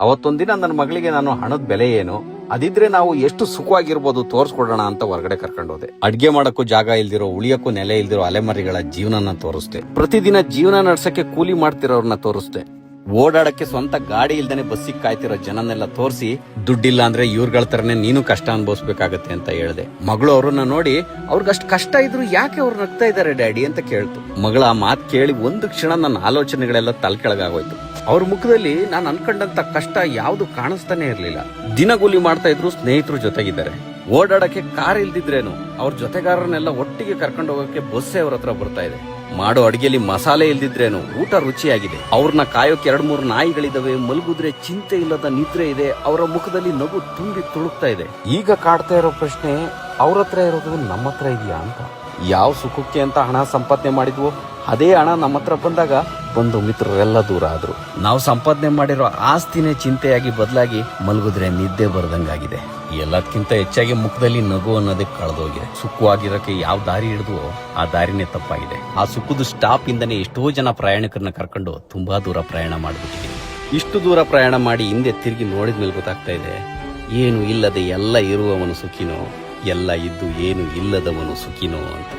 ಅವತ್ತೊಂದಿನ ನನ್ನ ಮಗಳಿಗೆ ನಾನು ಹಣದ ಬೆಲೆ ಏನು, ಅದಿದ್ರೆ ನಾವು ಎಷ್ಟು ಸುಖವಾಗಿರ್ಬೋದು ತೋರ್ಸ್ಕೊಡೋಣ ಅಂತ ಹೊರಗಡೆ ಕರ್ಕೊಂಡೋದೆ. ಅಡ್ಗೆ ಮಾಡಕ್ಕೂ ಜಾಗ ಇಲ್ದಿರೋ, ಉಳಿಯಕ್ಕೂ ನೆಲೆ ಇಲ್ದಿರೋ ಅಲೆಮರಿಗಳ ಜೀವನನ ತೋರಿಸ್ದೆ. ಪ್ರತಿದಿನ ಜೀವನ ನಡ್ಸಕ್ಕೆ ಕೂಲಿ ಮಾಡ್ತಿರೋರ್ನ ತೋರಿಸ್ದೆ. ಓಡಾಡಕ್ಕೆ ಸ್ವಂತ ಗಾಡಿ ಇಲ್ದೇನೆ ಬಸ್ಸಿಗೆ ಕಾಯ್ತಿರೋ ಜನನೆಲ್ಲ ತೋರಿಸಿ, ದುಡ್ಡಿಲ್ಲ ಅಂದ್ರೆ ಇವ್ರಗಳ ತರನೇ ನೀನು ಕಷ್ಟ ಅನುಭವಿಸ್ಬೇಕಾಗತ್ತೆ ಅಂತ ಹೇಳ್ದೆ. ಮಗಳು ಅವ್ರನ್ನ ನೋಡಿ, ಅವ್ರಿಗಷ್ಟು ಕಷ್ಟ ಇದ್ರು ಯಾಕೆ ಅವ್ರು ನಗ್ತಾ ಇದಾರೆ ಡ್ಯಾಡಿ ಅಂತ ಕೇಳ್ತು. ಮಗಳ ಆ ಮಾತು ಕೇಳಿ ಒಂದು ಕ್ಷಣ ನನ್ನ ಆಲೋಚನೆಗಳೆಲ್ಲ ತಲೆಕೆಳಗಾಗೋಯ್ತು. ಅವ್ರ ಮುಖದಲ್ಲಿ ನಾನು ಅನ್ಕೊಂಡಂತ ಕಷ್ಟ ಯಾವ್ದು ಕಾಣಿಸ್ತಾನೆ ಇರ್ಲಿಲ್ಲ. ದಿನಗೂಲಿ ಮಾಡ್ತಾ ಇದ್ರು, ಸ್ನೇಹಿತರು ಜೊತೆಗಿದ್ದಾರೆ. ಓಡಾಡಕ್ಕೆ ಕಾರ್ ಇಲ್ದಿದ್ರೇನು ಅವ್ರ ಜೊತೆಗಾರರನ್ನೆಲ್ಲ ಒಟ್ಟಿಗೆ ಕರ್ಕೊಂಡು ಹೋಗಕ್ಕೆ ಬಸ್ಸೇ ಅವ್ರ ಹತ್ರ ಬರ್ತಾ ಇದೆ. ಮಾಡೋ ಅಡಿಗೆಲಿ ಮಸಾಲೆ ಇಲ್ದಿದ್ರೇನು ಊಟ ರುಚಿಯಾಗಿದೆ. ಅವ್ರನ್ನ ಕಾಯೋಕೆ 2-3 ನಾಯಿಗಳಿದಾವೆ. ಮಲಗುದ್ರೆ ಚಿಂತೆ ಇಲ್ಲದ ನಿದ್ರೆ ಇದೆ. ಅವರ ಮುಖದಲ್ಲಿ ನಗು ತುಂಬಿ ತುಳುಕ್ತಾ ಇದೆ. ಈಗ ಕಾಡ್ತಾ ಇರೋ ಪ್ರಶ್ನೆ, ಅವ್ರ ಹತ್ರ ಇರೋದು ನಮ್ಮ ಹತ್ರ ಇದೆಯಾ ಅಂತ. ಯಾವ ಸುಖಕ್ಕೆ ಅಂತ ಹಣ ಸಂಪಾದನೆ ಮಾಡಿದ್ವೋ ಅದೇ ಹಣ ನಮ್ಮ ಹತ್ರ ಬಂದಾಗ ಬಂಧು ಮಿತ್ರರೆಲ್ಲ ದೂರ ಆದ್ರು. ನಾವು ಸಂಪಾದನೆ ಮಾಡಿರೋ ಆಸ್ತಿನೇ ಚಿಂತೆಯಾಗಿ ಬದಲಾಗಿ ಮಲಗಿದ್ರೆ ನಿದ್ದೆ ಬರ್ದಂಗಾಗಿದೆ. ಎಲ್ಲದಕ್ಕಿಂತ ಹೆಚ್ಚಾಗಿ ಮುಖದಲ್ಲಿ ನಗು ಅನ್ನೋದೇ ಕಳೆದೋಗಿದೆ. ಸುಖವಾಗಿರಕ್ಕೆ ಯಾವ ದಾರಿ ಹಿಡಿದು ಆ ದಾರಿನೇ ತಪ್ಪಾಗಿದೆ. ಆ ಸುಖದ ಸ್ಟಾಪ್ ಇಂದನೇ ಎಷ್ಟೋ ಜನ ಪ್ರಯಾಣಿಕರನ್ನ ಕರ್ಕೊಂಡು ತುಂಬಾ ದೂರ ಪ್ರಯಾಣ ಮಾಡ್ಬಿಟ್ಟಿದ್ದೀನಿ. ಇಷ್ಟು ದೂರ ಪ್ರಯಾಣ ಮಾಡಿ ಹಿಂದೆ ತಿರುಗಿ ನೋಡಿದ್ಮೇಲೆ ಗೊತ್ತಾಗ್ತಾ ಇದೆ, ಏನು ಇಲ್ಲದೆ ಎಲ್ಲ ಇರುವವನು ಸುಖಿನೋ, ಎಲ್ಲ ಇದ್ದು ಏನು ಇಲ್ಲದವನು ಸುಖಿನೋ ಅಂತ.